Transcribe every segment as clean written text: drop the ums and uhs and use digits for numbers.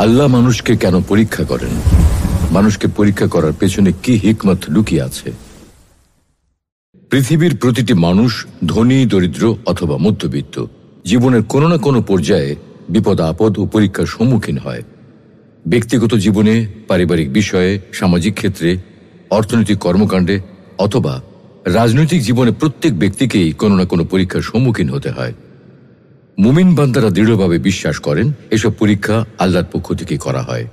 আল্লাহ মানুষকে কেন পরীক্ষা করেন? মানুষকে পরীক্ষা করার পেছনে কি হিকমত লুকিয়ে আছে? পৃথিবীর প্রতিটি মানুষ, ধনী দরিদ্র অথবা মধ্যবিত্ত, জীবনের কোনো না কোনো পর্যায়ে বিপদ আপদ ও পরীক্ষার সম্মুখীন হয়। ব্যক্তিগত জীবনে, পারিবারিক বিষয়ে, সামাজিক ক্ষেত্রে, অর্থনৈতিক কর্মকাণ্ডে অথবা রাজনৈতিক জীবনে প্রত্যেক ব্যক্তিকেই কোনো না কোনো পরীক্ষার সম্মুখীন হতে হয়। মুমিন বান্দারা দৃঢ়ভাবে বিশ্বাস করেন এসব পরীক্ষা আল্লাহর পক্ষ থেকে করা হয়,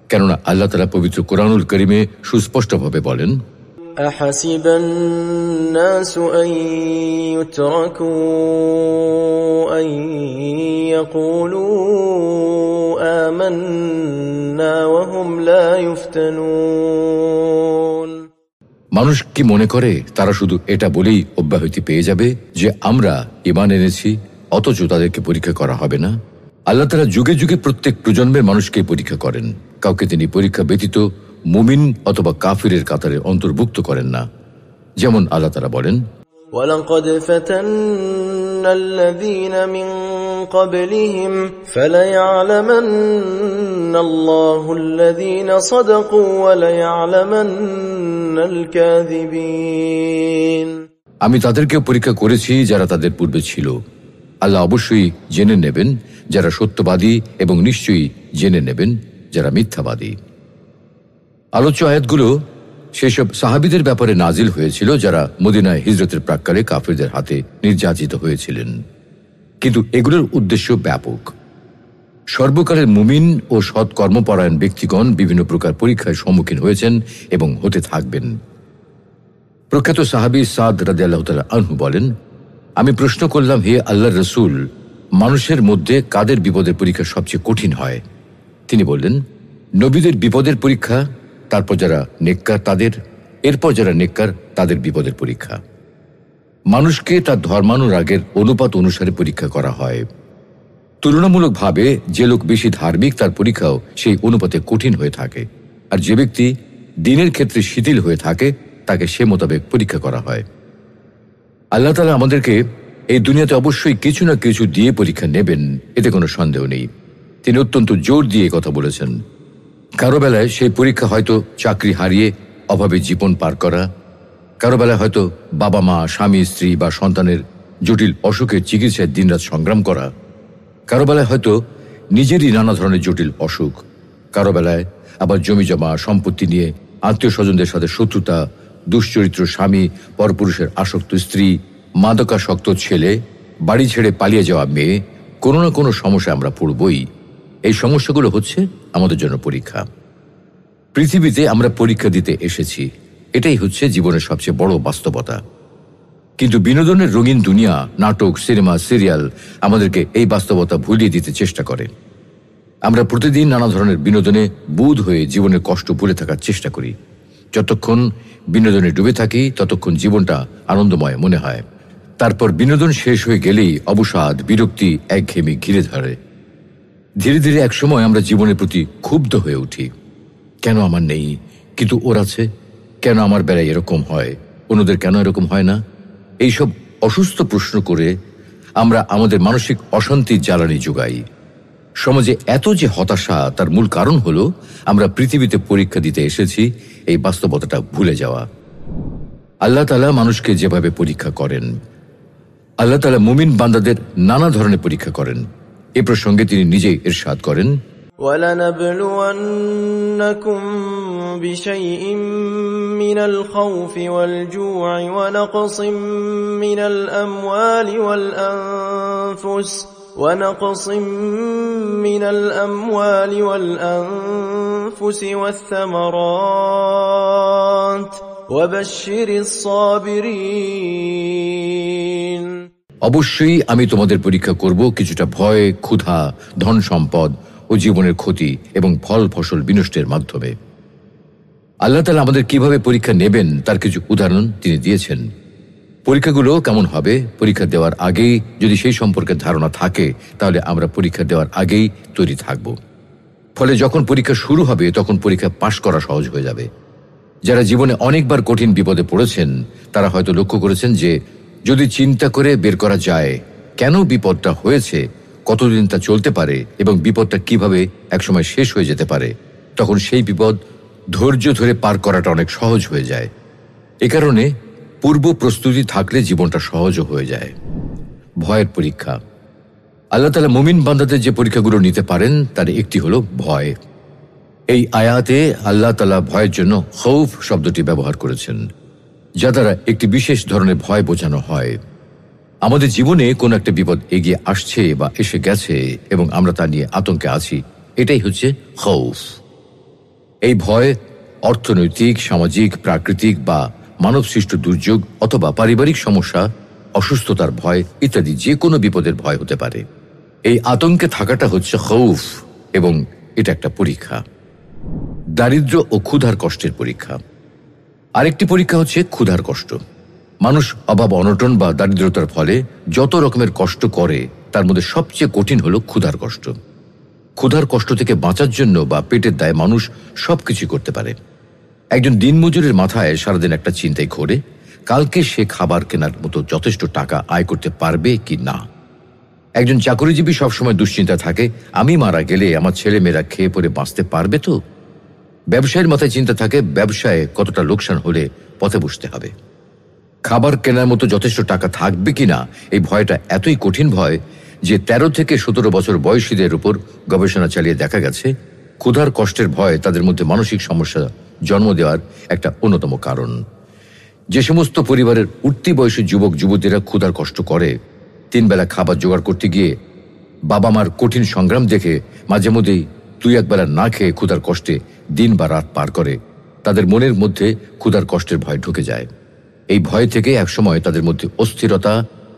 কেননা আল্লাহ তাআলা পবিত্র কোরআনুল কারীমে সুস্পষ্টভাবে বলেন, أحسب الناس أن يتركوا أن يقولوا آمنا وهم لا يفتنون। মানুষ কি মনে করে তারা শুধু এটা বলেই অব্যাহতি পেয়ে যাবে যে আমরা ঈমান এনেছি, অথচ তাদেরকে পরীক্ষা করা হবে না? আল্লাহ তাআলা যুগে যুগে প্রত্যেক প্রজন্মের মানুষকে পরীক্ষা করেন। কাউকে তিনি পরীক্ষা ব্যতীত মুমিন অথবা কাফিরের কাতারে অন্তর্ভুক্ত করেন না। যেমন আল্লাহ তাআলা বলেন, وَلَقَدْ فَتَنَّا الَّذِينَ مِن قَبْلِهِمْ فَلَيَعْلَمَنَّ اللَّهُ الَّذِينَ صَدَقُوا وَلَيَعْلَمَنَّ الْكَاذِبِينَ। আমি তাদেরকে পরীক্ষা করেছি যারা তাদের পূর্বে ছিল। আল্লাহ অবশ্যই জেনে নেবেন যারা সত্যবাদী এবং নিশ্চয়ই জেনে নেবেন যারা মিথ্যাবাদী। আলোচ্য আয়াতগুলো সেসব সাহাবীদের ব্যাপারে নাজিল হয়েছিল যারা মদিনায় হিজরতের প্রাক্কালে কাফিরদের হাতে নির্যাতিত হয়েছিলেন। কিন্তু এগুলোর উদ্দেশ্য ব্যাপক। সর্বকালের মুমিন ও সৎ কর্মপরায়ণ ব্যক্তিগণ বিভিন্ন প্রকার পরীক্ষার সম্মুখীন হয়েছেন এবং হতে থাকবেন। প্রখ্যাত সাহাবী সাদ রাদিয়াল্লাহু তাআলা আনহু বলেন, আমি প্রশ্ন করলাম, হে আল্লাহর রাসূল, মানুষের মধ্যে কাদের বিপদের পরীক্ষা সবচেয়ে কঠিন হয়? তিনি বললেন, নবীদের বিপদের পরীক্ষা, তারপর যারা নেককার তাদের, এরপর যারা নেককার তাদের বিপদের পরীক্ষা। মানুষকে তার ধর্মানুরাগের অনুপাত অনুসারে পরীক্ষা করা হয়। তুলনামূলকভাবে যে লোক বেশি ধার্মিক তার পরীক্ষাও সেই অনুপাতে কঠিন হয়ে থাকে, আর যে ব্যক্তি দ্বীনের ক্ষেত্রে শিথিল হয়ে থাকে তাকে সে মোতাবেক পরীক্ষা করা হয়। আল্লাহ তাআলা আমাদেরকে এই দুনিয়াতে অবশ্যই কিছু না কিছু দিয়ে পরীক্ষা নেবেন, এতে কোনো সন্দেহ নেই। তিনি অত্যন্ত জোর দিয়ে কথা বলেছেন। কারো বেলায় সেই পরীক্ষা হয়তো চাকরি হারিয়ে অভাবে জীবন পার করা, কারো বেলায় হয়তো বাবা মা, স্বামী স্ত্রী বা সন্তানের জটিল অসুখের চিকিৎসায় দিনরাত সংগ্রাম করা, কারো বেলায় হয়তো নিজেরই নানা ধরনের জটিল অসুখ, কারো বেলায় আবার জমি জমা সম্পত্তি নিয়ে আত্মীয় স্বজনদের সাথে শত্রুতা, দুশ্চরিত্র স্বামী, পরপুরুষের আসক্ত স্ত্রী, মাদকাসক্ত ছেলে, বাড়ি ছেড়ে পালিয়ে যাওয়া মেয়ে, কোনো না কোনো সমস্যা আমরা পড়বই। এই সমস্যাগুলো হচ্ছে আমাদের জন্য পরীক্ষা। পৃথিবীতে আমরা পরীক্ষা দিতে এসেছি, এটাই হচ্ছে জীবনের সবচেয়ে বড় বাস্তবতা। কিন্তু বিনোদনের রঙিন দুনিয়া, নাটক, সিনেমা, সিরিয়াল আমাদেরকে এই বাস্তবতা ভুলিয়ে দিতে চেষ্টা করে। আমরা প্রতিদিন নানা ধরনের বিনোদনে বুঁদ হয়ে জীবনের কষ্ট ভুলে থাকার চেষ্টা করি। যতক্ষণ বিনোদনে ডুবে থাকি ততক্ষণ জীবনটা আনন্দময় মনে হয়। তারপর বিনোদন শেষ হয়ে গেলেই অবসাদ, বিরক্তি, একঘেয়েমি ঘিরে ধরে। ধীরে ধীরে একসময় আমরা জীবনের প্রতি ক্ষুব্ধ হয়ে উঠি। কেন আমার নেই, কিন্তু ওর আছে? কেন আমার বেলায় এরকম হয়, অন্যদের কেন এরকম হয় না? এইসব অসুস্থ প্রশ্ন করে আমরা আমাদের মানসিক অশান্তির জ্বালানি যোগাই। সমাজে এত যে হতাশা, তার মূল কারণ হলো আমরা পৃথিবীতে পরীক্ষা দিতে এসেছি এই বাস্তবতাটা ভুলে যাওয়া। আল্লাহ তাআলা মানুষকে যেভাবে পরীক্ষা করেন, আল্লাহ তাআলা মুমিন বান্দাদের নানা ধরনের পরীক্ষা করেন। এ প্রসঙ্গে তিনি নিজেই ইরশাদ করেন, وَلَنَبْلُوَنَّكُمْ بِشَيْءٍ مِّنَ الْخَوْفِ وَالْجُوعِ وَنَقْصٍ مِّنَ الْأَمْوَالِ وَالْأَنفُسِ وَالثَّمَرَاتِ وَبَشِّرِ الصَّابِرِينَ। অবশ্যই আমি তোমাদের পরীক্ষা করব কিছুটা ভয়, ক্ষুধা, ধন সম্পদ ও জীবনের ক্ষতি এবং ফল ফসল বিনষ্টের মাধ্যমে। আল্লাহ তাআলা আমাদের কিভাবে পরীক্ষা নেবেন তার কিছু উদাহরণ তিনি দিয়েছেন। পরীক্ষাগুলো কেমন হবে, পরীক্ষা দেওয়ার আগেই যদি সেই সম্পর্কে ধারণা থাকে তাহলে আমরা পরীক্ষা দেওয়ার আগেই তৈরি থাকব। ফলে যখন পরীক্ষা শুরু হবে তখন পরীক্ষা পাশ করা সহজ হয়ে যাবে। যারা জীবনে অনেকবার কঠিন বিপদে পড়েছেন তারা হয়তো লক্ষ্য করেছেন যে যদি চিন্তা করে বের করা যায় কেন বিপদটা হয়েছে, কতদিন তা চলতে পারে এবং বিপদটা কিভাবে একসময় শেষ হয়ে যেতে পারে, তখন সেই বিপদ ধৈর্য ধরে পার করাটা অনেক সহজ হয়ে যায়। এ কারণে পূর্ব প্রস্তুতি থাকলে জীবনটা সহজও হয়ে যায়। ভয়ের পরীক্ষা। আল্লাহ তাআলা মুমিন বান্দাদের যে পরীক্ষাগুলো নিতে পারেন তার একটি হলো ভয়। এই আয়াতে আল্লাহ তাআলা ভয়ের জন্য খৌফ শব্দটি ব্যবহার করেছেন, যা দ্বারা একটি বিশেষ ধরনের ভয় বোঝানো হয়। আমাদের জীবনে কোনো একটা বিপদ এগিয়ে আসছে বা এসে গেছে এবং আমরা তা নিয়ে আতঙ্কে আছি, এটাই হচ্ছে খৌফ। এই ভয় অর্থনৈতিক, সামাজিক, প্রাকৃতিক বা মানবসৃষ্ট দুর্যোগ অথবা পারিবারিক সমস্যা, অসুস্থতার ভয় ইত্যাদি যে কোনো বিপদের ভয় হতে পারে। এই আতঙ্কে থাকাটা হচ্ছে খৌফ এবং এটা একটা পরীক্ষা। দারিদ্র্য ও ক্ষুধার কষ্টের পরীক্ষা। আরেকটি পরীক্ষা হচ্ছে ক্ষুধার কষ্ট। মানুষ অভাব অনটন বা দারিদ্রতার ফলে যত রকমের কষ্ট করে তার মধ্যে সবচেয়ে কঠিন হলো ক্ষুধার কষ্ট। ক্ষুধার কষ্ট থেকে বাঁচার জন্য বা পেটের দায়ে মানুষ সবকিছু করতে পারে। একজন দিনমজুরের মাথায় সারাদিন একটা চিন্তাই ঘোরে, কালকে সে খাবার কেনার মতো যথেষ্ট টাকা আয় করতে পারবে কি না। একজন চাকরিজীবী সবসময় দুশ্চিন্তা থাকে, আমি মারা গেলে আমার ছেলে মেয়েরা খেয়ে পরে বাঁচতে পারবে তো। ব্যবসায়ীর মাথায় চিন্তা থাকে, ব্যবসায় কতটা লোকসান হলে পথে বসতে হবে। খাবার কেনার মতো যথেষ্ট টাকা থাকবে কিনা, এই ভয়টা এতই কঠিন ভয় যে 13 থেকে 17 বছর বয়সীদের উপর গবেষণা চালিয়ে দেখা গেছে ক্ষুধার কষ্টের ভয় তাদের মধ্যে মানসিক সমস্যা জন্ম দেওয়ার একটা অন্যতম কারণ। যে সমস্ত পরিবারের উঠতি বয়সী যুবক যুবতীরা ক্ষুধার কষ্ট করে, 3 বেলা খাবার জোগাড় করতে গিয়ে বাবা মার কঠিন সংগ্রাম দেখে মাঝে মধ্যেই 2-1 বেলা না খেয়ে ক্ষুধার কষ্টে দিন বা রাত পার করে, তাদের মনের মধ্যে ক্ষুধার কষ্টের ভয় ঢুকে যায়। এই ভয় থেকে একসময় তাদের মধ্যে অস্থিরতা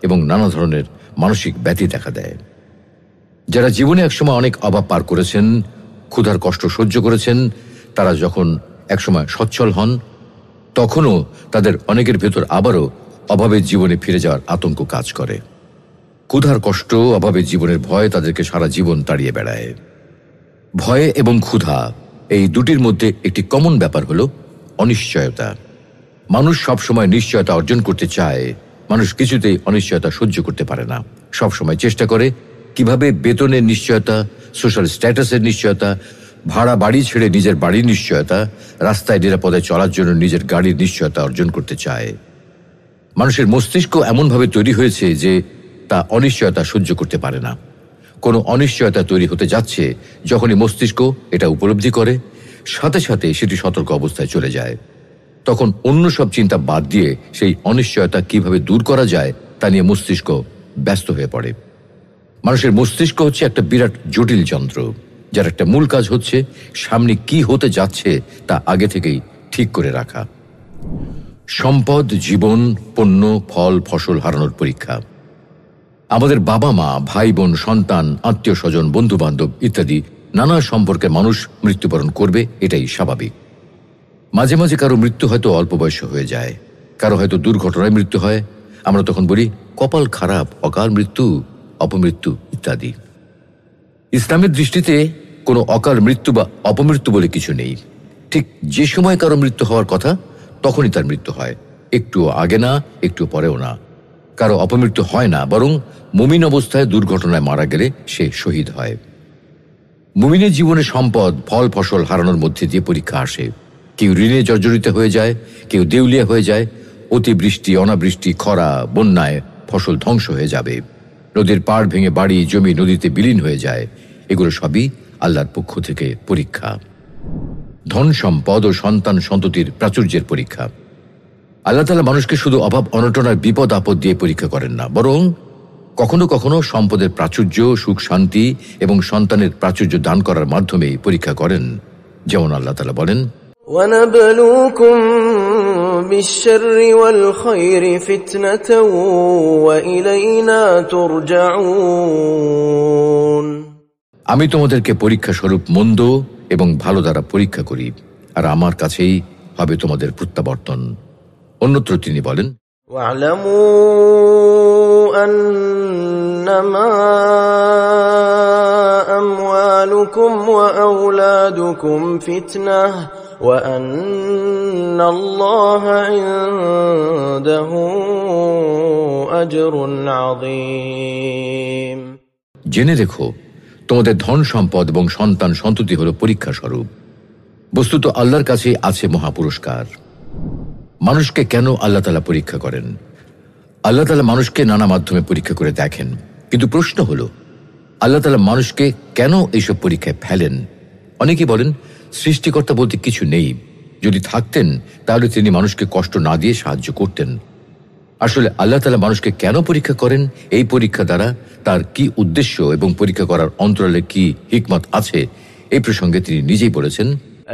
এবং নানা ধরনের মানসিক ব্যাধি দেখা দেয়। যারা জীবনে একসময় অনেক অভাব পার করেছেন, ক্ষুধার কষ্ট সহ্য করেছেন, তারা যখন একসময় সচ্ছল হন, তখনও তাদের অনেকের ভেতর আবারও অভাবের জীবনে ফিরে যাওয়ার আতঙ্ক কাজ করে। ক্ষুধার কষ্ট, অভাবের জীবনের ভয় তাদেরকে সারা জীবন তাড়িয়ে বেড়ায়। ভয় এবং ক্ষুধা এই দুটির মধ্যে একটি কমন ব্যাপার হলো অনিশ্চয়তা। মানুষ সবসময় নিশ্চয়তা অর্জন করতে চায়, মানুষ কিছুতেই অনিশ্চয়তা সহ্য করতে পারে না। সবসময় চেষ্টা করে কিভাবে বেতনের নিশ্চয়তা, সোশ্যাল স্ট্যাটাসের নিশ্চয়তা, ভাড়া বাড়ি ছেড়ে নিজের বাড়ির নিশ্চয়তা, রাস্তায় নিরাপদে চলার জন্য নিজের গাড়ির নিশ্চয়তা অর্জন করতে চায়। মানুষের মস্তিষ্ক এমনভাবে তৈরি হয়েছে যে তা অনিশ্চয়তা সহ্য করতে পারে না। কোনো অনিশ্চয়তা তৈরি হতে যাচ্ছে, যখনই মস্তিষ্ক এটা উপলব্ধি করে, সাথে সাথে সেটি সতর্ক অবস্থায় চলে যায়। তখন অন্য সব চিন্তা বাদ দিয়ে সেই অনিশ্চয়তা কিভাবে দূর করা যায় তা নিয়ে মস্তিষ্ক ব্যস্ত হয়ে পড়ে। মানুষের মস্তিষ্ক হচ্ছে একটা বিরাট জটিল যন্ত্র, যার একটা মূল কাজ হচ্ছে সামনে কি হতে যাচ্ছে তা আগে থেকেই ঠিক করে রাখা। সম্পদ, জীবন, পণ্য, ফল, ফসল হারানোর পরীক্ষা। আমাদের বাবা মা, ভাই বোন, সন্তান, আত্মীয় স্বজন, বন্ধু বান্ধব ইত্যাদি নানা সম্পর্কে মানুষ মৃত্যুবরণ করবে, এটাই স্বাভাবিক। মাঝে মাঝে কারো মৃত্যু হয়তো অল্প বয়সে হয়ে যায়, কারো হয়তো দুর্ঘটনায় মৃত্যু হয়। আমরা তখন বলি কপাল খারাপ, অকাল মৃত্যু, অপমৃত্যু ইত্যাদি। ইসলামের দৃষ্টিতে কোনো অকাল মৃত্যু বা অপমৃত্যু বলে কিছু নেই। ঠিক যে সময় কারো মৃত্যু হওয়ার কথা তখনই তার মৃত্যু হয়, একটু আগে না, একটু পরেও না। কারো অপমৃত্যু হয় না, বরং মুমিন অবস্থায় দুর্ঘটনায় মারা গেলে সে শহীদ হয়। মুমিনের জীবনে সম্পদ, ফল, ফসল হারানোর মধ্যে দিয়ে পরীক্ষা আসে। কেউ ঋণে জর্জরিত হয়ে যায়, কেউ দেউলিয়া হয়ে যায়। অতিবৃষ্টি, অনাবৃষ্টি, খরা, বন্যায় ফসল ধ্বংস হয়ে যাবে। নদীর পাড় ভেঙে বাড়ি জমি নদীতে বিলীন হয়ে যায়। এগুলো সবই আল্লাহর পক্ষ থেকে পরীক্ষা। ধন সম্পদ ও সন্তান সন্ততির প্রাচুর্যের পরীক্ষা। আল্লাহ তাআলা মানুষকে শুধু অভাব অনটন আর বিপদ আপদ দিয়ে পরীক্ষা করেন না, বরং কখনো কখনো সম্পদের প্রাচুর্য, সুখ শান্তি এবং সন্তানের প্রাচুর্য দান করার মাধ্যমে পরীক্ষা করেন। যেমন আল্লাহ তাআলা বলেন, وَنَبْلُوكُمْ بِالشَّرِّ وَالْخَيْرِ فِتْنَةً وَإِلَيْنَا تُرْجَعُونَ। আমি তোমাদেরকে পরীক্ষা স্বরূপ মন্দ এবং ভালো দ্বারা পরীক্ষা করি, আর আমার কাছেই হবে তোমাদের প্রত্যাবর্তন। অন্যত্র তিনি বলেন, وَاعْلَمُوا أَنَّمَا أَمْوَالُكُمْ وَأَوْلَادُكُمْ فِتْنَةٌ وَأَنَّ اللَّهَ عِندَهُ أَجْرٌ عَظِيمٌ। জেনে রেখো, তোমাদের ধন সম্পদ এবং সন্তান সন্ততি হল পরীক্ষা স্বরূপ। বস্তুত আল্লাহর কাছে আছে মহাপুরস্কার। মানুষকে কেন আল্লাহ তাআলা পরীক্ষা করেন? আল্লাহ তাআলা মানুষকে নানা মাধ্যমে পরীক্ষা করে দেখেন, কিন্তু প্রশ্ন হল আল্লাহ তাআলা মানুষকে কেন এইসব পরীক্ষায় ফেলেন? অনেকে বলেন সৃষ্টিকর্তা বলতে কিছু নেই, যদি থাকতেন তাহলে তিনি মানুষকে কষ্ট না দিয়ে সাহায্য করতেন। আসলে আল্লাহ তাআলা মানুষকে কেন পরীক্ষা করেন, এই পরীক্ষা দ্বারা তার কি উদ্দেশ্য এবং পরীক্ষা করার অন্তরালে কি হিকমত আছে, এই প্রসঙ্গে তিনি নিজেই বলেছেন,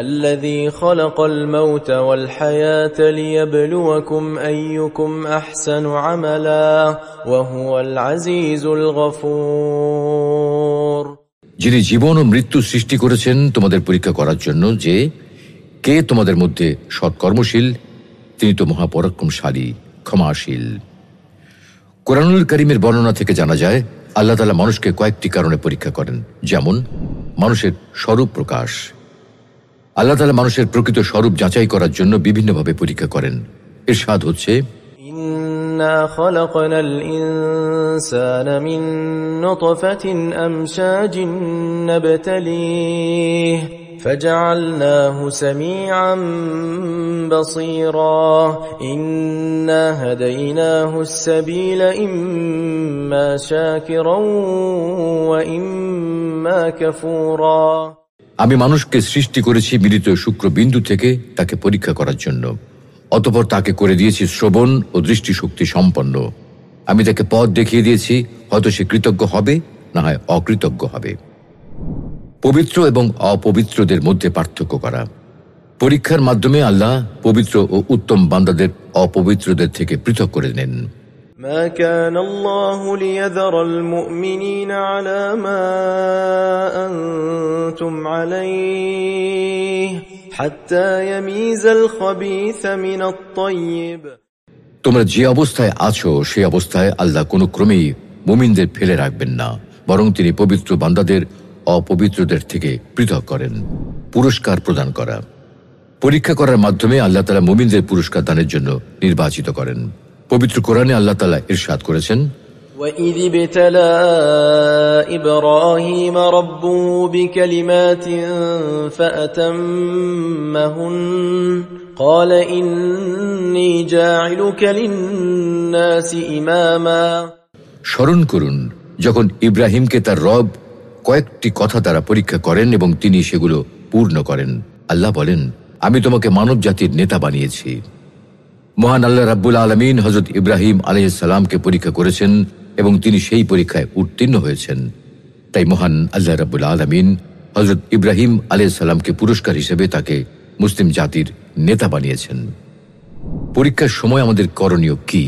الذي خلق الموت والحياة ليبلوكم أيكم أحسن عملا وهو العزيز الغفور। যিনি জীবন ও মৃত্যু সৃষ্টি করেছেন তোমাদের পরীক্ষা করার জন্য যে কে তোমাদের মধ্যে সৎকর্মশীল, তিনি তো মহাপরাক্রমশালী, ক্ষমাশীল। কোরআনুল কারীমের বর্ণনা থেকে জানা যায় আল্লাহ তাআলা মানুষকে কয়েকটি কারণে পরীক্ষা করেন, যেমন মানুষের স্বরূপ প্রকাশ। আল্লাহ তাআলা মানুষের প্রকৃত স্বরূপ যাচাই করার জন্য বিভিন্নভাবে পরীক্ষা করেন। ইরশাদ হচ্ছে, إنا خلقنا الإنسان من نطفة أمشاج نبتليه فجعلناه سميعا بصيرا إنا هديناه السبيل إما شاكرا وإما كفورا। আমি মানুষকে সৃষ্টি করেছি মিলিত শুক্রবিন্দু থেকে তাকে পরীক্ষা করার জন্য। অতঃপর তাকে করে দিয়েছি শ্রবণ ও দৃষ্টিশক্তি সম্পন্ন। আমি তাকে পথ দেখিয়ে দিয়েছি, হয়তো সে কৃতজ্ঞ হবে, না হয় অকৃতজ্ঞ হবে। পবিত্র এবং অপবিত্রদের মধ্যে পার্থক্য করা। পরীক্ষার মাধ্যমে আল্লাহ পবিত্র ও উত্তম বান্দাদের অপবিত্রদের থেকে পৃথক করে নেন। ما كان الله ليذر المؤمنين على ما أنتم عليه حتى يميز الخبيث من الطيب। তোমরা যে অবস্থায় আছো সেই অবস্থায় আল্লাহ কোনো ক্রমেই মুমিনদের ফেলে রাখবেন না, বরং তিনি পবিত্র বান্দাদের অপবিত্রদের থেকে পৃথক করেন। পুরস্কার প্রদান করা। পরীক্ষা করার মাধ্যমে আল্লাহ তাআলা মুমিনদের পুরস্কার দানের জন্য নির্বাচিত করেন। পবিত্র কোরআনে আল্লাহ তাআলা ইরশাদ করেছেন, وَإِذِ ابْتَلَى إِبْرَاهِيمَ رَبُّهُ بِكَلِمَاتٍ فَأَتَمَّهُنَّ قَالَ إِنِّي جَاعِلُكَ لِلنَّاسِ إِمَامًا। স্মরণ করুন যখন ইব্রাহিমকে তার রব কয়েকটি কথা দ্বারা পরীক্ষা করেন এবং তিনি সেগুলো পূর্ণ করেন। আল্লাহ বলেন, আমি তোমাকে মানব জাতির নেতা বানিয়েছি। মহান আল্লাহ রাব্বুল আলামিন হযরত ইব্রাহিম আলাইহিস সালামকে পরীক্ষা করেছেন এবং তিনি সেই পরীক্ষায় উত্তীর্ণ হয়েছেন। তাই মহান আল্লাহ রাব্বুল আলামিন হযরত ইব্রাহিম আলাইহিস সালামকে পুরস্কার হিসেবে তাকে মুসলিম জাতির নেতা বানিয়েছেন। পরীক্ষার সময় আমাদের করণীয় কি?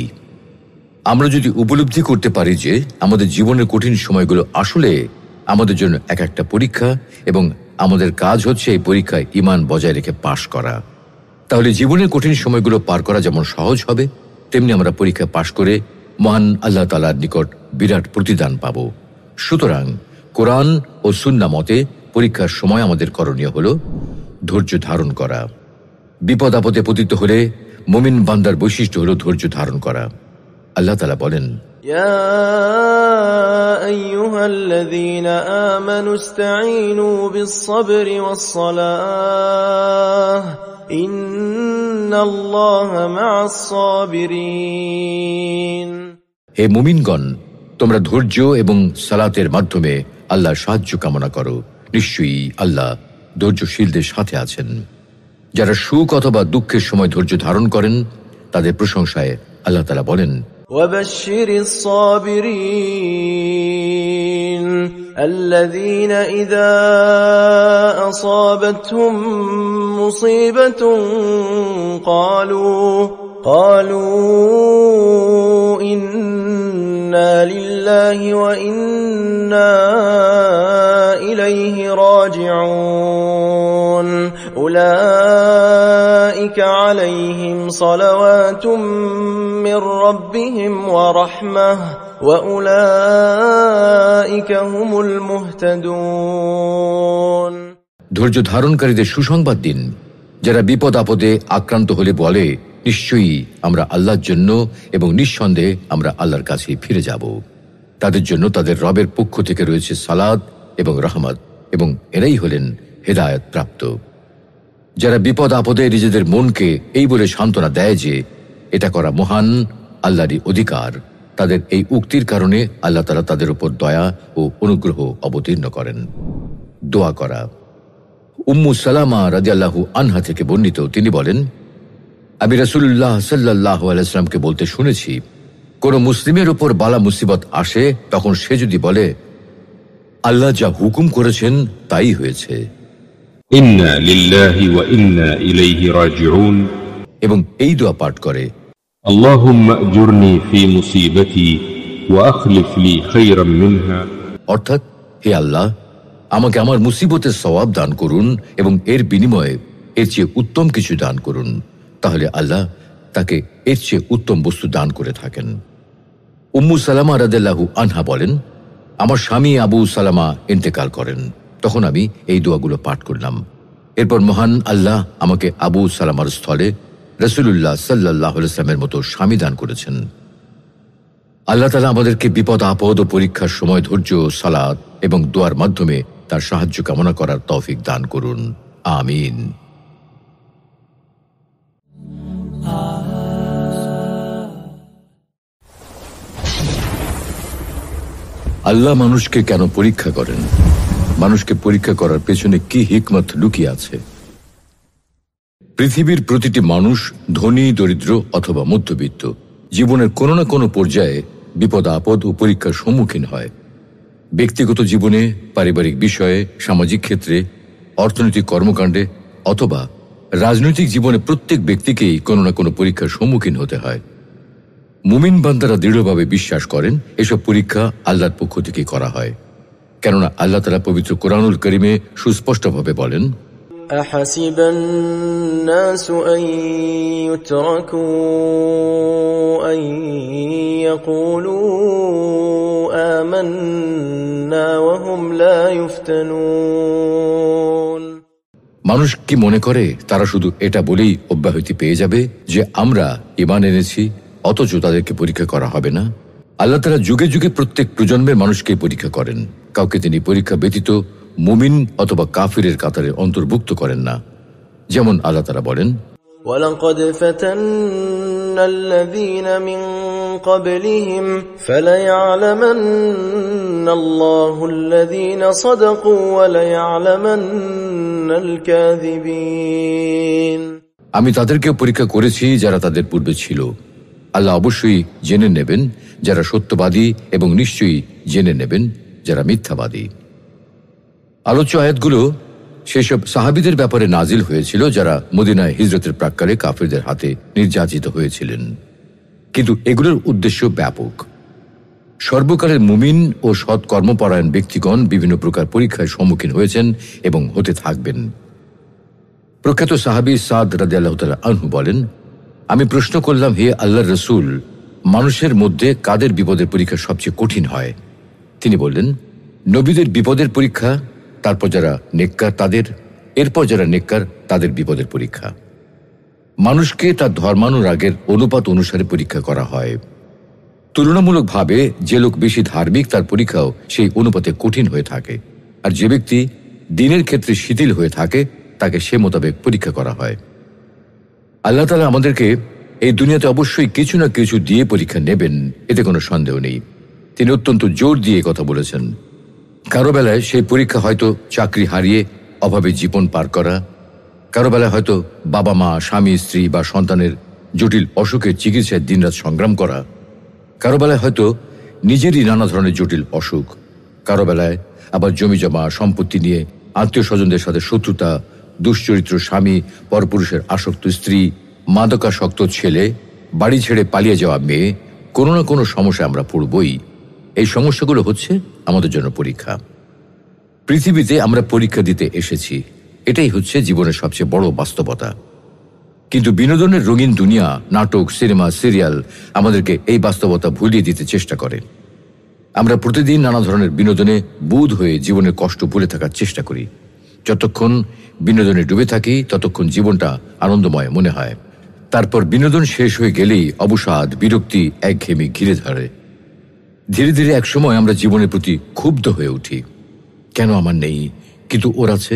আমরা যদি উপলব্ধি করতে পারি যে আমাদের জীবনের কঠিন সময়গুলো আসলে আমাদের জন্য এক একটা পরীক্ষা এবং আমাদের কাজ হচ্ছে এই পরীক্ষায় ঈমান বজায় রেখে পাশ করা, তাহলে জীবনের কঠিন সময়গুলো পার করা যেমন সহজ হবে, তেমনি আমরা পরীক্ষা পাশ করে মহান আল্লাহ তাআলার নিকট বিরাট প্রতিদান পাব। সুতরাং কোরআন ও সুন্নাহ মতে পরীক্ষার সময় আমাদের করণীয় হল ধৈর্য ধারণ করা। বিপদ আপদে পতিত হলে মুমিন বান্দার বৈশিষ্ট্য হল ধৈর্য ধারণ করা। আল্লাহ তাআলা বলেন, يا أيها الذين آمنوا استعينوا بالصبر والصلاة إن الله مع الصابرين। হে মুমিনগণ, তোমরা ধৈর্য এবং সালাতের মাধ্যমে আল্লাহর সাহায্য কামনা করো, নিশ্চয়ই আল্লাহ ধৈর্যশীলদের সাথে আছেন। যারা সুখ অথবা দুঃখের সময় ধৈর্য ধারণ করেন তাদের প্রশংসায় আল্লাহ তাআলা বলেন, وبشر الصابرين الذين إذا أصابتهم مصيبة قالوا إنا لله وإنا إليه راجعون أولئك عليهم صلوات من ربهم ورحمة وأولئك هم المهتدون। ধৈর্য ধারণকারীদের সুসংবাদ দিন, যারা বিপদ আপদে আক্রান্ত হলে বলে, নিশ্চয়ই আমরা আল্লাহর জন্য এবং নিঃসন্দেহে আমরা আল্লাহর কাছে ফিরে যাব। তাদের জন্য তাদের রবের পক্ষ থেকে রয়েছে সালাত এবং রহমত, এবং এরাই হলেন হেদায়েত প্রাপ্ত। যারা বিপদ আপদে নিজেদের মনকে এই বলে সান্ত্বনা দেয় যে এটা করা মহান আল্লাহরই অধিকার, তাদের এই উক্তির কারণে আল্লাহ তাআলা তাদের উপর দয়া ও অনুগ্রহ অবতীর্ণ করেন। দোয়া করা। উম্মু সালামা রাদিয়াল্লাহু আনহা থেকে বর্ণিত, তিনি বলেন, আমি রাসূলুল্লাহ সাল্লাল্লাহু আলাইহি ওয়াসাল্লামকে বলতে শুনেছি, কোন মুসলিমের উপর বালা মুসিবত আসে তখন সে যদি বলে আল্লাহ যা হুকুম করেছেন তাই হয়েছে, ইন্না লিল্লাহি ওয়া ইন্না ইলাইহি রাজিউন, এবং এই দোয়া পাঠ করে, আল্লাহুম্মা আজুরনি ফি মুসিবাতি ওয়া আখলিফ লি খায়রাম মিনহা, অর্থাৎ হে আল্লাহ, আমাকে আমার মুসিবতের সওয়াব দান করুন এবং এর বিনিময়ে এর চেয়ে উত্তম কিছু দান করুন। তাহলে আল্লাহ তাকে এর চেয়ে উত্তম বস্তু দান করে থাকেন। উম্মু সালামা রাদিয়াল্লাহু আনহা বলেন, আমার স্বামী আবু সালামা ইন্তেকাল করেন, তখন আমি এই দোয়াগুলো পাঠ করলাম। এরপর মহান আল্লাহ আমাকে আবু সালামার স্থলে রাসূলুল্লাহ সাল্লাল্লাহু আলাইহি ওয়াসাল্লামের মতো স্বামী দান করেছেন। আল্লাহ তাআলা আমাদেরকে বিপদ আপদ ও পরীক্ষার সময় ধৈর্য, সালাত এবং দোয়ার মাধ্যমে তার সাহায্য কামনা করার তৌফিক দান করুন। আমিন। আল্লাহ মানুষকে কেন পরীক্ষা করেন? মানুষকে পরীক্ষা করার পেছনে কি হিকমত লুকিয়ে আছে? পৃথিবীর প্রতিটি মানুষ, ধনী দরিদ্র অথবা মধ্যবিত্ত, জীবনের কোনো না কোনো পর্যায়ে বিপদ আপদ ও পরীক্ষার সম্মুখীন হয়। ব্যক্তিগত জীবনে, পারিবারিক বিষয়ে, সামাজিক ক্ষেত্রে, অর্থনৈতিক কর্মকাণ্ডে অথবা রাজনৈতিক জীবনে প্রত্যেক ব্যক্তিকেই কোনো না কোনো পরীক্ষার সম্মুখীন হতে হয়। মুমিন বান্দারা দৃঢ়ভাবে বিশ্বাস করেন এসব পরীক্ষা আল্লাহর পক্ষ থেকে করা হয়, কেননা আল্লাহ তাআলা পবিত্র কোরআনুল কারীমে সুস্পষ্টভাবে বলেন, أحسب الناس أن يتركوا أن يقولوا آمنا وهم لا يفتنون। মানুষ কি মনে করে তারা শুধু এটা বলেই অব্যাহতি পেয়ে যাবে যে আমরা ঈমান এনেছি, অথচ তাদেরকে পরীক্ষা করা হবে না? আল্লাহ তাআলা যুগে যুগে প্রত্যেক প্রজন্মের মানুষকে পরীক্ষা করেন। কাউকে তিনি পরীক্ষা ব্যতীত মুমিন অথবা কাফিরের কাতারে অন্তর্ভুক্ত করেন না। যেমন আল্লাহ তাআলা বলেন, وَلَقَدْ فَتَنَّا الَّذِينَ مِن قَبْلِهِمْ فَلَيَعْلَمَنَّ اللَّهُ الَّذِينَ صَدَقُوا وَلَيَعْلَمَنَّ الْكَاذِبِينَ। আমি তাদেরকেও পরীক্ষা করেছি যারা তাদের পূর্বে ছিল। আল্লাহ অবশ্যই জেনে নেবেন যারা সত্যবাদী এবং নিশ্চয়ই জেনে নেবেন যারা মিথ্যাবাদী। আলোচ্য আয়াতগুলো সেসব সাহাবীদের ব্যাপারে নাজিল হয়েছিল যারা মদিনায় হিজরতের প্রাক্কালে কাফিরদের হাতে নির্যাতিত হয়েছিলেন, কিন্তু এগুলোর উদ্দেশ্য ব্যাপক। সর্বকালের মুমিন ও সৎ কর্মপরায়ণ ব্যক্তিগণ বিভিন্ন প্রকার পরীক্ষার সম্মুখীন হয়েছেন এবং হতে থাকবেন। প্রখ্যাত সাহাবী সাদ রাদিয়াল্লাহু তাআলা আনহু বলেন, আমি প্রশ্ন করলাম, হে আল্লাহর রাসূল, মানুষের মধ্যে কাদের বিপদের পরীক্ষা সবচেয়ে কঠিন হয়? তিনি বললেন, নবীদের বিপদের পরীক্ষা, তারপর যারা নেককার তাদের, এরপর যারা নেককার তাদের বিপদের পরীক্ষা। মানুষকে তার ধর্মানুরাগের অনুপাত অনুসারে পরীক্ষা করা হয়। তুলনামূলকভাবে যে লোক বেশি ধার্মিক তার পরীক্ষাও সেই অনুপাতে কঠিন হয়ে থাকে, আর যে ব্যক্তি দ্বীনের ক্ষেত্রে শিথিল হয়ে থাকে তাকে সে মোতাবেক পরীক্ষা করা হয়। আল্লাহ তাআলা আমাদেরকে এই দুনিয়াতে অবশ্যই কিছু না কিছু দিয়ে পরীক্ষা নেবেন, এতে কোনো সন্দেহ নেই। তিনি অত্যন্ত জোর দিয়ে কথা বলেছেন। কারো বেলায় সেই পরীক্ষা হয়তো চাকরি হারিয়ে অভাবে জীবন পার করা, কারো বেলায় হয়তো বাবা মা, স্বামী স্ত্রী বা সন্তানের জটিল অসুখের চিকিৎসায় দিনরাত সংগ্রাম করা, কারো বেলায় হয়তো নিজেরই নানা ধরনের জটিল অসুখ, কারো বেলায় আবার জমি জমা সম্পত্তি নিয়ে আত্মীয় স্বজনদের সাথে শত্রুতা, দুশ্চরিত্র স্বামী, পরপুরুষের আসক্ত স্ত্রী, মাদকাসক্ত ছেলে, বাড়ি ছেড়ে পালিয়ে যাওয়া মেয়ে, কোনো না কোনো সমস্যায় আমরা পড়বই। এই সমস্যাগুলো হচ্ছে আমাদের জন্য পরীক্ষা। পৃথিবীতে আমরা পরীক্ষা দিতে এসেছি, এটাই হচ্ছে জীবনের সবচেয়ে বড় বাস্তবতা। কিন্তু বিনোদনের রঙিন দুনিয়া, নাটক, সিনেমা, সিরিয়াল আমাদেরকে এই বাস্তবতা ভুলিয়ে দিতে চেষ্টা করে। আমরা প্রতিদিন নানা ধরনের বিনোদনে বুঁদ হয়ে জীবনের কষ্ট ভুলে থাকার চেষ্টা করি। যতক্ষণ বিনোদনে ডুবে থাকি ততক্ষণ জীবনটা আনন্দময় মনে হয়। তারপর বিনোদন শেষ হয়ে গেলেই অবসাদ, বিরক্তি, একঘেয়েমি ঘিরে ধরে। ধীরে ধীরে একসময় আমরা জীবনের প্রতি ক্ষুব্ধ হয়ে উঠি। কেন আমার নেই, কিন্তু ওর আছে?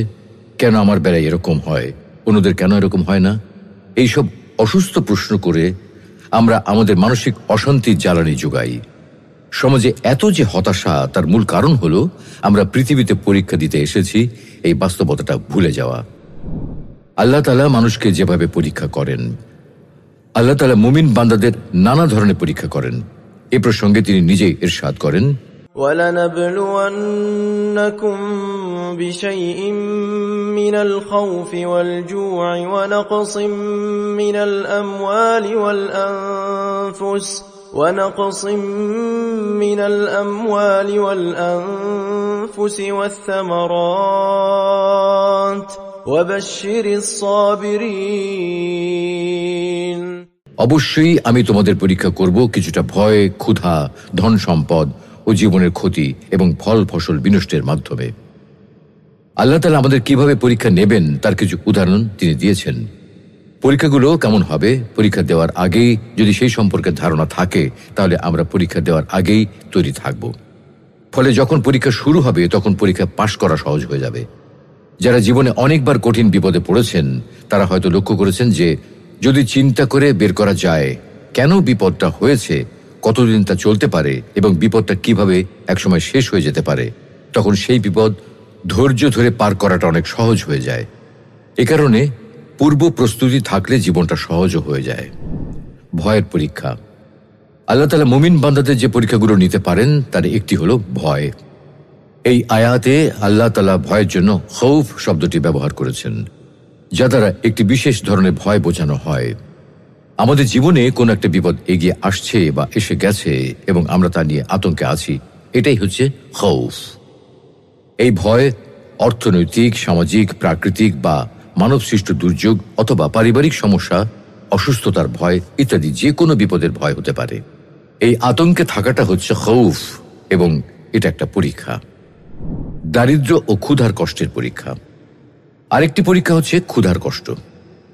কেন আমার বেলায় এরকম হয়, অন্যদের কেন এরকম হয় না? এইসব অসুস্থ প্রশ্ন করে আমরা আমাদের মানসিক অশান্তির জ্বালানি যোগাই। সমাজে এত যে হতাশা, তার মূল কারণ হলো আমরা পৃথিবীতে পরীক্ষা দিতে এসেছি এই বাস্তবতাটা ভুলে যাওয়া। আল্লাহ তাআলা মানুষকে যেভাবে পরীক্ষা করেন, আল্লাহ তাআলা মুমিন বান্দাদের নানা ধরনের পরীক্ষা করেন। এ প্রসঙ্গে তিনি নিজেই ইরশাদ করেন, وَلَنَبْلُوَنَّكُمْ بِشَيْءٍ مِّنَ الْخَوْفِ وَالْجُوعِ وَنَقْصٍ مِّنَ الْأَمْوَالِ وَالْأَنفُسِ وَالثَّمَرَاتِ وَبَشِّرِ الصَّابِرِينَ। অবশ্যই আমি তোমাদের পরীক্ষা করব কিছুটা ভয়, ক্ষুধা, ধন সম্পদ ও জীবনের ক্ষতি এবং ফল ফসল বিনষ্টের মাধ্যমে। আল্লাহ তাআলা আমাদের কিভাবে পরীক্ষা নেবেন তার কিছু উদাহরণ তিনি দিয়েছেন। পরীক্ষাগুলো কেমন হবে, পরীক্ষা দেওয়ার আগেই যদি সেই সম্পর্কে ধারণা থাকে, তাহলে আমরা পরীক্ষা দেওয়ার আগেই তৈরি থাকব। ফলে যখন পরীক্ষা শুরু হবে তখন পরীক্ষা পাশ করা সহজ হয়ে যাবে। যারা জীবনে অনেকবার কঠিন বিপদে পড়েছেন তারা হয়তো লক্ষ্য করেছেন যে যদি চিন্তা করে বের করা যায় কেন বিপদটা হয়েছে, কতদিন তা চলতে পারে এবং বিপদটা কিভাবে একসময় শেষ হয়ে যেতে পারে, তখন সেই বিপদ ধৈর্য ধরে পার করাটা অনেক সহজ হয়ে যায়। এ কারণে পূর্ব প্রস্তুতি থাকলে জীবনটা সহজও হয়ে যায়। ভয়ের পরীক্ষা। আল্লাহ তাআলা মুমিন বান্দাদের যে পরীক্ষাগুলো নিতে পারেন তার একটি হলো ভয়। এই আয়াতে আল্লাহ তাআলা ভয়ের জন্য খৌফ শব্দটি ব্যবহার করেছেন, যা দ্বারা একটি বিশেষ ধরনের ভয় বোঝানো হয়। আমাদের জীবনে কোনো একটা বিপদ এগিয়ে আসছে বা এসে গেছে এবং আমরা তা নিয়ে আতঙ্কে আছি, এটাই হচ্ছে খৌফ। এই ভয় অর্থনৈতিক, সামাজিক, প্রাকৃতিক বা মানব সৃষ্ট দুর্যোগ অথবা পারিবারিক সমস্যা, অসুস্থতার ভয় ইত্যাদি যে কোনো বিপদের ভয় হতে পারে। এই আতঙ্কে থাকাটা হচ্ছে খৌফ এবং এটা একটা পরীক্ষা। দারিদ্র্য ও ক্ষুধার কষ্টের পরীক্ষা। আরেকটি পরীক্ষা হচ্ছে ক্ষুধার কষ্ট।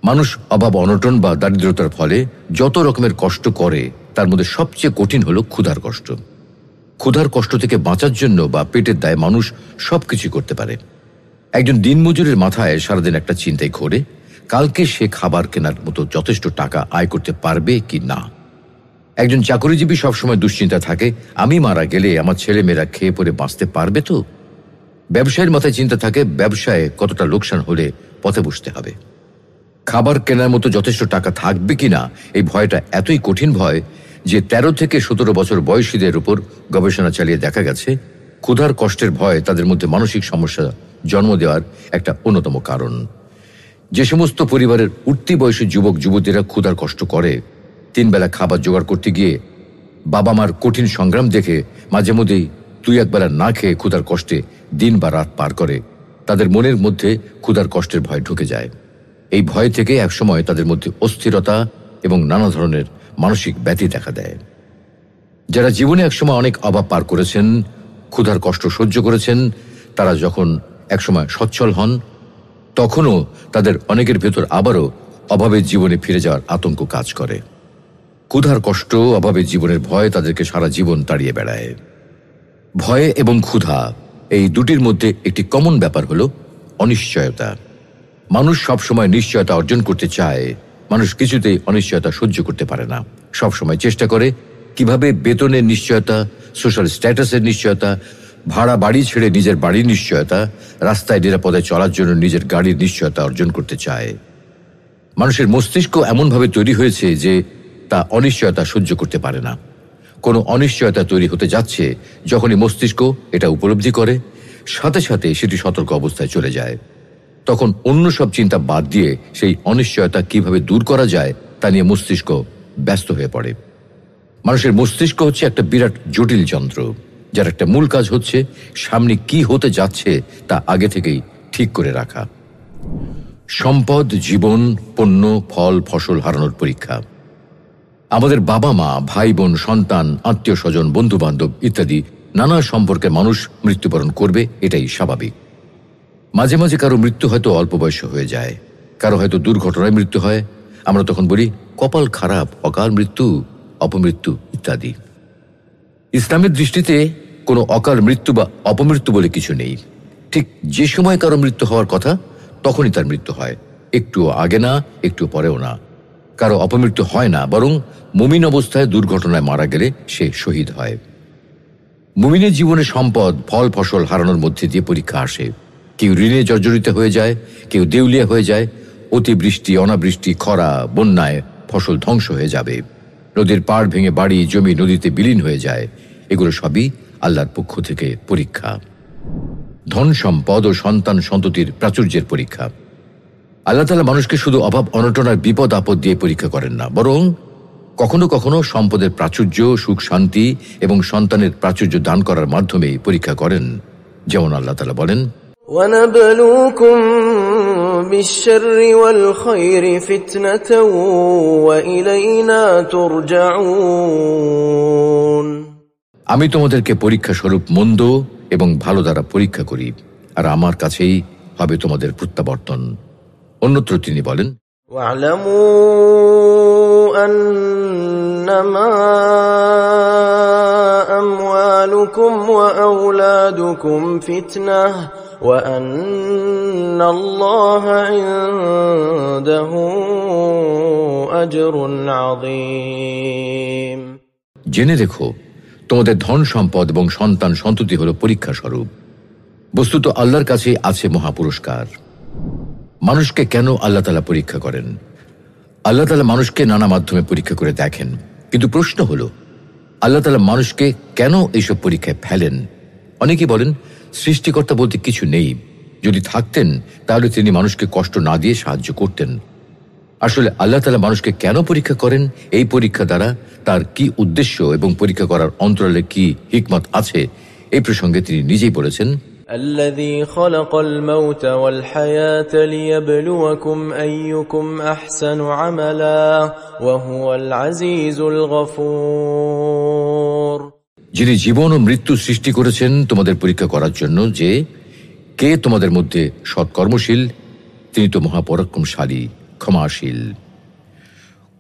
মানুষ অভাব অনটন বা দারিদ্রতার ফলে যত রকমের কষ্ট করে তার মধ্যে সবচেয়ে কঠিন হলো ক্ষুধার কষ্ট। ক্ষুধার কষ্ট থেকে বাঁচার জন্য বা পেটের দায়ে মানুষ সবকিছু করতে পারে। একজন দিনমজুরের মাথায় সারাদিন একটা চিন্তাই ঘোরে, কালকে সে খাবার কেনার মতো যথেষ্ট টাকা আয় করতে পারবে কি না। একজন চাকরিজীবী সবসময় দুশ্চিন্তা থাকে, আমি মারা গেলে আমার ছেলেমেয়েরা খেয়ে পরে বাঁচতে পারবে তো। ব্যবসায়ীর মাথায় চিন্তা থাকে, ব্যবসায় কতটা লোকসান হলে পথে বসতে হবে। খাবার কেনার মতো যথেষ্ট টাকা থাকবে কিনা এই ভয়টা এতই কঠিন ভয় যে 13 থেকে 17 বছর বয়সীদের উপর গবেষণা চালিয়ে দেখা গেছে ক্ষুধার কষ্টের ভয় তাদের মধ্যে মানসিক সমস্যা জন্ম দেওয়ার একটা অন্যতম কারণ। যে সমস্ত পরিবারের উঠতি বয়সী যুবক যুবতীরা ক্ষুধার কষ্ট করে, 3 বেলা খাবার জোগাড় করতে গিয়ে বাবা মার কঠিন সংগ্রাম দেখে মাঝে মধ্যেই 2-1 বেলা না খেয়ে ক্ষুধার কষ্টে দিন বা রাত পার করে, তাদের মনের মধ্যে ক্ষুধার কষ্টের ভয় ঢুকে যায়। এই ভয় থেকে একসময় তাদের মধ্যে অস্থিরতা এবং নানা ধরনের মানসিক ব্যাধি দেখা দেয়। যারা জীবনে একসময় অনেক অভাব পার করেছেন, ক্ষুধার কষ্ট সহ্য করেছেন, তারা যখন একসময় সচ্ছল হন তখনও তাদের অনেকের ভেতর আবারও অভাবের জীবনে ফিরে যাওয়ার আতঙ্ক কাজ করে। ক্ষুধার কষ্ট, অভাবের জীবনের ভয় তাদেরকে সারা জীবন তাড়িয়ে বেড়ায়। ভয় এবং ক্ষুধা এই দুটির মধ্যে একটি কমন ব্যাপার হলো অনিশ্চয়তা। মানুষ সবসময় নিশ্চয়তা অর্জন করতে চায়, মানুষ কিছুতেই অনিশ্চয়তা সহ্য করতে পারে না। সবসময় চেষ্টা করে কিভাবে বেতনের নিশ্চয়তা, সোশ্যাল স্ট্যাটাসের নিশ্চয়তা, ভাড়া বাড়ি ছেড়ে নিজের বাড়ির নিশ্চয়তা, রাস্তায় নিরাপদে চলার জন্য নিজের গাড়ির নিশ্চয়তা অর্জন করতে চায়। মানুষের মস্তিষ্ক এমনভাবে তৈরি হয়েছে যে তা অনিশ্চয়তা সহ্য করতে পারে না। কোনো অনিশ্চয়তা তৈরি হতে যাচ্ছে, যখনই মস্তিষ্ক এটা উপলব্ধি করে সাথে সাথে সেটি সতর্ক অবস্থায় চলে যায়। তখন অন্য সব চিন্তা বাদ দিয়ে সেই অনিশ্চয়তা কিভাবে দূর করা যায় তা নিয়ে মস্তিষ্ক ব্যস্ত হয়ে পড়ে। মানুষের মস্তিষ্ক হচ্ছে একটা বিরাট জটিল যন্ত্র, যার একটা মূল কাজ হচ্ছে সামনে কি হতে যাচ্ছে তা আগে থেকেই ঠিক করে রাখা। সম্পদ, জীবন, পণ্য, ফল, ফসল হারানোর পরীক্ষা। আমাদের বাবা মা, ভাই বোন, সন্তান, আত্মীয় স্বজন, বন্ধু বান্ধব ইত্যাদি নানা সম্পর্কে মানুষ মৃত্যুবরণ করবে, এটাই স্বাভাবিক। মাঝে মাঝে কারো মৃত্যু হয়তো অল্প বয়সে হয়ে যায়, কারো হয়তো দুর্ঘটনায় মৃত্যু হয়। আমরা তখন বলি কপাল খারাপ, অকাল মৃত্যু, অপমৃত্যু ইত্যাদি। ইসলামের দৃষ্টিতে কোনো অকাল মৃত্যু বা অপমৃত্যু বলে কিছু নেই। ঠিক যে সময় কারো মৃত্যু হওয়ার কথা তখনই তার মৃত্যু হয়, একটু আগে না, একটু পরেও না। কারো অপমৃত্যু হয় না, বরং মুমিন অবস্থায় দুর্ঘটনায় মারা গেলে সে শহীদ হয়। মুমিনের জীবনে সম্পদ, ফল ফসল হারানোর মধ্যে দিয়ে পরীক্ষা আসে। কেউ ঋণে জর্জরিত হয়ে যায়, কেউ দেউলিয়া হয়ে যায়। অতিবৃষ্টি, অনাবৃষ্টি, খরা, বন্যায় ফসল ধ্বংস হয়ে যাবে। নদীর পাড় ভেঙে বাড়ি জমি নদীতে বিলীন হয়ে যায়। এগুলো সবই আল্লাহর পক্ষ থেকে পরীক্ষা। ধন সম্পদ ও সন্তান সন্ততির প্রাচুর্যের পরীক্ষা। আল্লাহ তাআলা মানুষকে শুধু অভাব অনটন আর বিপদ আপদ দিয়ে পরীক্ষা করেন না, বরং কখনো কখনো সম্পদের প্রাচুর্য, সুখ শান্তি এবং সন্তানের প্রাচুর্য দান করার মাধ্যমে পরীক্ষা করেন। যেমন আল্লাহ তাআলা বলেন, وَنَبْلُوكُمْ بِالشَّرِّ وَالْخَيْرِ فِتْنَةً وَإِلَيْنَا تُرْجَعُونَ। আমি তোমাদেরকে পরীক্ষা স্বরূপ মন্দ এবং ভালো দ্বারা পরীক্ষা করি, আর আমার কাছেই হবে তোমাদের প্রত্যাবর্তন। অন্যত্র তিনি বলেন, وَاعْلَمُوا أَنَّمَا أَمْوَالُكُمْ وَأَوْلَادُكُمْ فِتْنَةٌ وَأَنَّ اللَّهَ عِندَهُ أَجْرٌ عَظِيمٌ। জেনে রেখো, তোমাদের ধন সম্পদ এবং সন্তান সন্ততি হল পরীক্ষা স্বরূপ। বস্তুত আল্লাহর কাছে আছে মহাপুরস্কার। মানুষকে কেন আল্লাহ তাআলা পরীক্ষা করেন? আল্লাহ তাআলা মানুষকে নানা মাধ্যমে পরীক্ষা করে দেখেন, কিন্তু প্রশ্ন হলো আল্লাহ তাআলা মানুষকে কেন এইসব পরীক্ষায় ফেলেন? অনেকেই বলেন সৃষ্টিকর্তা বলতে কিছু নেই, যদি থাকতেন তাহলে তিনি মানুষকে কষ্ট না দিয়ে সাহায্য করতেন। আসলে আল্লাহ তাআলা মানুষকে কেন পরীক্ষা করেন, এই পরীক্ষা দ্বারা তার কি উদ্দেশ্য এবং পরীক্ষা করার অন্তরালে কি হিকমত আছে, এই প্রসঙ্গে তিনি নিজেই বলেছেন, الذي خلق الموت والحياة ليبلوكم أيكم أحسن عملا وهو العزيز الغفور। যিনি জীবন ও মৃত্যু সৃষ্টি করেছেন তোমাদের পরীক্ষা করার জন্য যে কে তোমাদের মধ্যে সৎকর্মশীল, তিনি তো মহাপরাক্রমশালী, ক্ষমাশীল।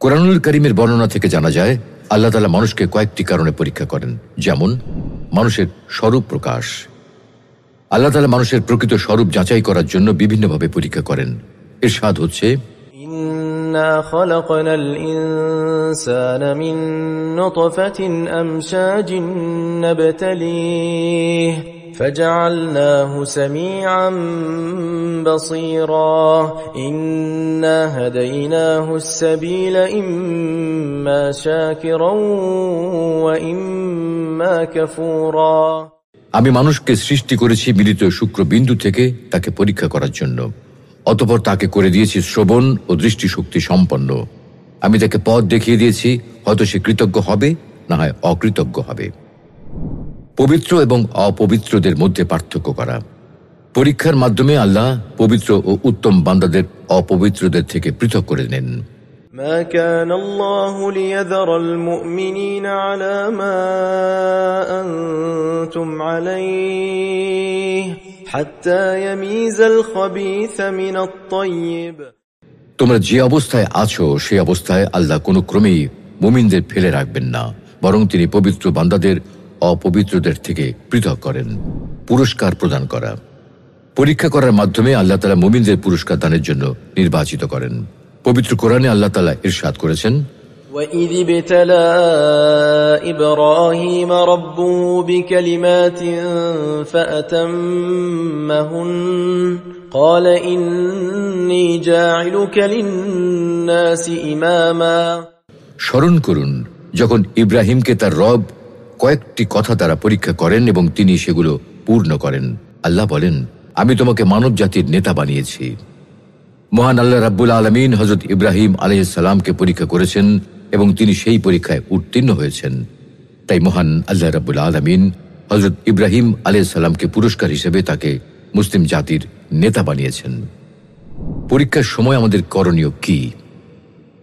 কোরআনুল কারীমের বর্ণনা থেকে জানা যায় আল্লাহ তাআলা মানুষকে কয়েকটি কারণে পরীক্ষা করেন। যেমন মানুষের স্বরূপ প্রকাশ। আল্লাহ তাআলা মানুষের প্রকৃত স্বরূপ যাচাই করার জন্য বিভিন্নভাবে পরীক্ষা করেন। ইরশাদ হচ্ছে, إنا خلقنا الإنسان من نطفة أمشاج نبتليه فجعلناه سميعا بصيرا إنا هديناه السبيل إما شاكرا وإما كفورا। আমি মানুষকে সৃষ্টি করেছি মিলিত শুক্রবিন্দু থেকে তাকে পরীক্ষা করার জন্য। অতঃপর তাকে করে দিয়েছি শ্রবণ ও দৃষ্টিশক্তি সম্পন্ন। আমি তাকে পথ দেখিয়ে দিয়েছি, হয়তো সে কৃতজ্ঞ হবে, না হয় অকৃতজ্ঞ হবে। পবিত্র এবং অপবিত্রদের মধ্যে পার্থক্য করা। পরীক্ষার মাধ্যমে আল্লাহ পবিত্র ও উত্তম বান্দাদের অপবিত্রদের থেকে পৃথক করে নেন। ما كان الله ليذر المؤمنين على ما أنتم عليه حتى يميز الخبيث من الطيب। তোমরা যে অবস্থায় আছো সেই অবস্থায় আল্লাহ কোনো ক্রমেই মুমিনদের ফেলে রাখবেন না, বরং তিনি পবিত্র বান্দাদের অপবিত্রদের থেকে পৃথক করেন। পুরস্কার প্রদান করা। পরীক্ষা করার মাধ্যমে আল্লাহ তাআলা মুমিনদের পুরস্কার দানের জন্য নির্বাচিত করেন। পবিত্র কোরআনে আল্লাহ তাআলা ইরশাদ করেছেন, وَإِذِ ابْتَلَى إِبْرَاهِيمَ رَبُّهُ بِكَلِمَاتٍ فَأَتَمَّهُنَّ قَالَ إِنِّي جَاعِلُكَ لِلنَّاسِ إِمَامًا। স্মরণ করুন যখন ইব্রাহিমকে তার রব কয়েকটি কথা দ্বারা পরীক্ষা করেন এবং তিনি সেগুলো পূর্ণ করেন। আল্লাহ বলেন, আমি তোমাকে মানব জাতির নেতা বানিয়েছি। মহান আল্লাহ রাব্বুল আলামিন হযরত ইব্রাহিম আলাইহিস সালামকে পরীক্ষা করেছেন এবং তিনি সেই পরীক্ষায় উত্তীর্ণ হয়েছেন। তাই মহান আল্লাহ রাব্বুল আলামিন হযরত ইব্রাহিম আলাইহিস সালামকে পুরস্কার হিসেবে তাকে মুসলিম জাতির নেতা বানিয়েছেন। পরীক্ষার সময় আমাদের করণীয় কি?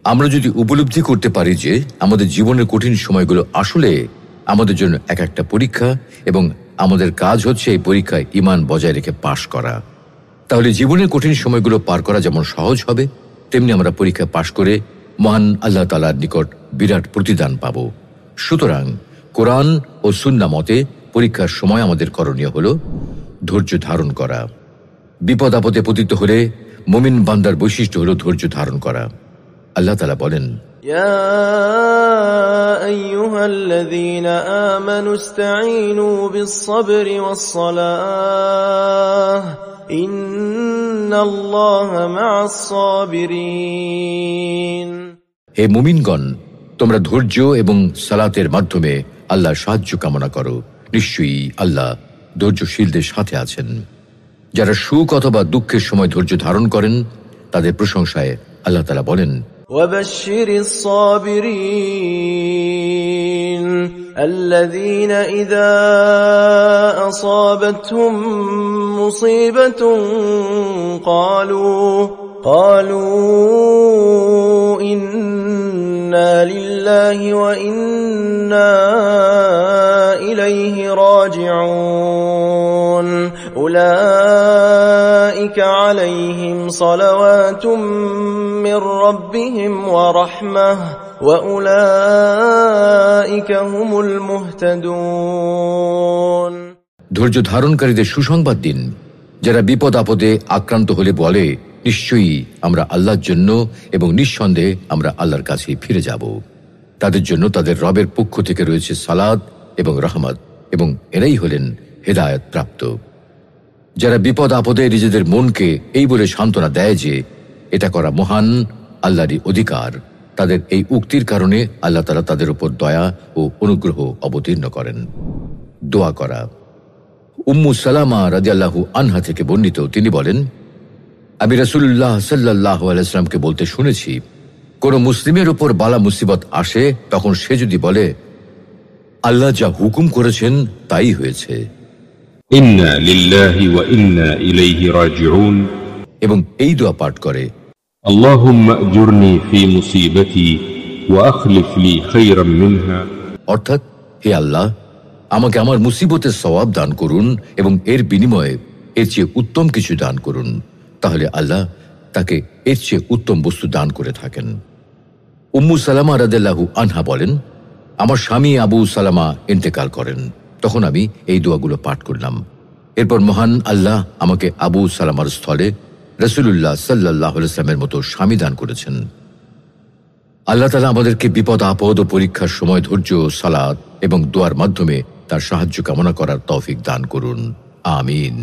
আমরা যদি উপলব্ধি করতে পারি যে আমাদের জীবনের কঠিন সময়গুলো আসলে আমাদের জন্য এক একটা পরীক্ষা এবং আমাদের কাজ হচ্ছে এই পরীক্ষায় ঈমান বজায় রেখে পাশ করা, তাহলে জীবনের কঠিন সময়গুলো পার করা যেমন সহজ হবে, তেমনি আমরা পরীক্ষা পাশ করে মহান আল্লাহ তাআলার নিকট বিরাট প্রতিদান পাব। সুতরাং কোরআন ও সুন্নাহ মতে পরীক্ষার সময় আমাদের করণীয় হল ধৈর্য ধারণ করা। বিপদ আপদে পতিত হলে মুমিন বান্দার বৈশিষ্ট্য হল ধৈর্য ধারণ করা। আল্লাহ তাআলা বলেন, يا أيها الذين آمنوا استعينوا بالصبر والصلاة إن الله مع الصابرين। হে মুমিনগণ, তোমরা ধৈর্য এবং সালাতের মাধ্যমে আল্লাহর সাহায্য কামনা করো, নিশ্চয়ই আল্লাহ ধৈর্যশীলদের সাথে আছেন। যারা সুখ অথবা দুঃখের সময় ধৈর্য ধারণ করেন তাদের প্রশংসায় আল্লাহ তাআলা বলেন, وبشر الصابرين الذين إذا أصابتهم مصيبة قالوا إنا لله وإنا إليه راجعون أولئك عليهم صلوات من ربهم ورحمة وأولئك هم المهتدون। ধৈর্য ধারণকারীদের সুসংবাদ দিন, যারা বিপদ আপদে আক্রান্ত হলে বলে, নিশ্চয়ই আমরা আল্লাহর জন্য এবং নিঃসন্দেহে আমরা আল্লাহর কাছে ফিরে যাব। তাদের জন্য তাদের রবের পক্ষ থেকে রয়েছে সালাত এবং রহমত, এবং এরাই হলেন হেদায়েত প্রাপ্ত। যারা বিপদ আপদে নিজেদের মনকে এই বলে সান্ত্বনা দেয় যে এটা করা মহান আল্লাহরই অধিকার, তাদের এই উক্তির কারণে আল্লাহ তাআলা তাদের উপর দয়া ও অনুগ্রহ অবতীর্ণ করেন। দোয়া করা। উম্মু সালামা রাদিয়াল্লাহু আনহা থেকে বর্ণিত, তিনি বলেন, আমি রাসূলুল্লাহ সাল্লাল্লাহু আলাইহি ওয়াসাল্লামকে বলতে শুনেছি, কোন মুসলিমের উপর বালা মুসিবত আসে তখন সে যদি বলে, আল্লাহ যা হুকুম করেছেন তাই হয়েছে, ইন্না লিল্লাহি ওয়া ইন্না ইলাইহি রাজিউন, এবং এই দোয়া পাঠ করে, আল্লাহুম্মা আজুরনি ফি মুসিবাতি ওয়া আখলিফ লি খায়রাম মিনহা, অর্থাৎ, হে আল্লাহ, আমাকে আমার মুসিবতের সওয়াব দান করুন এবং এর বিনিময়ে এর চেয়ে উত্তম কিছু দান করুন। তাহলে আল্লাহ তাকে এর চেয়ে উত্তম বস্তু দান করে থাকেন। উম্মু সালামা রাদিয়াল্লাহু আনহা বলেন, আমার স্বামী আবু সালামা ইন্তেকাল করেন, তখন আমি এই দোয়াগুলো পাঠ করলাম। এরপর মহান আল্লাহ আমাকে আবু সালামার স্থলে রাসূলুল্লাহ সাল্লাল্লাহু আলাইহি ওয়াসাল্লামের মতো স্বামী দান করেছেন। আল্লাহ তাআলা আমাদেরকে বিপদ আপদ ও পরীক্ষার সময় ধৈর্য, সালাত এবং দোয়ার মাধ্যমে তার সাহায্য কামনা করার তৌফিক দান করুন। আমিন।